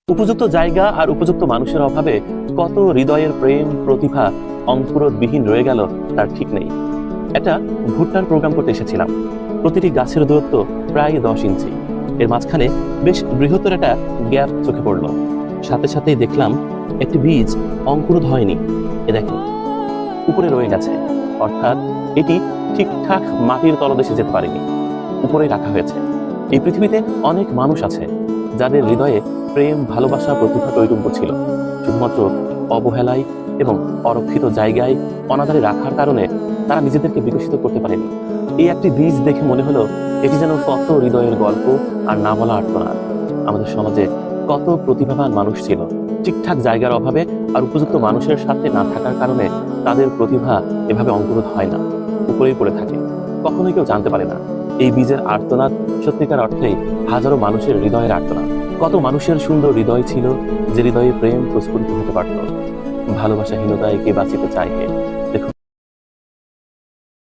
উপযুক্ত জায়গা আর উপযুক্ত মানুষের অভাবে কত হৃদয়ের প্রেম প্রতিভা অঙ্কুরোদ্বিহীন রয়ে গেল তার ঠিক নেই। একটা ভুট্টার প্রোগ্রাম করতে এসেছিলাম। প্রতিটি গাছের দূরত্ব প্রায় 10 ইঞ্চি। এর মাঝখানে বেশ বৃহত্তর একটা গ্যাপ চোখে পড়লো। সাথে সাথেই দেখলাম একটি বীজ অঙ্কুরোধ হয়নি। এ দেখো, উপরে রয়ে গেছে, অর্থাৎ এটি ঠিকঠাক মাটির তলদেশে যেতে পারেনি, উপরে রাখা হয়েছে। এই পৃথিবীতে অনেক মানুষ আছে যাদের হৃদয়ে প্রেম ভালোবাসা প্রতিভা টৈটুম্ব ছিল, শুধুমাত্র অবহেলায় এবং অরক্ষিত জায়গায় অনাদারে রাখার কারণে তারা নিজেদেরকে বিকশিত করতে পারেনি। এই একটি বীজ দেখে মনে হলো এটি যেন কত হৃদয়ের গল্প আর না বলা আর্তনাদ। আমাদের সমাজে কত প্রতিভাবান মানুষ ছিল, ঠিকঠাক জায়গার অভাবে আর উপযুক্ত মানুষের সাথে না থাকার কারণে তাদের প্রতিভা এভাবে অঙ্কুরোধ হয় না, উপরেই পড়ে থাকে, কখনোই কেউ জানতে পারে না। এই বীজের আর্তনাদ সত্যিকার অর্থেই হাজারো মানুষের হৃদয়ের আর্তনাদ। কত মানুষের সুন্দর হৃদয় ছিল, যে হৃদয়ে প্রেম প্রস্ফুটিত হতে পারত। ভালোবাসাহীনতায় কে বাঁচিতে চায় হে। দেখুন,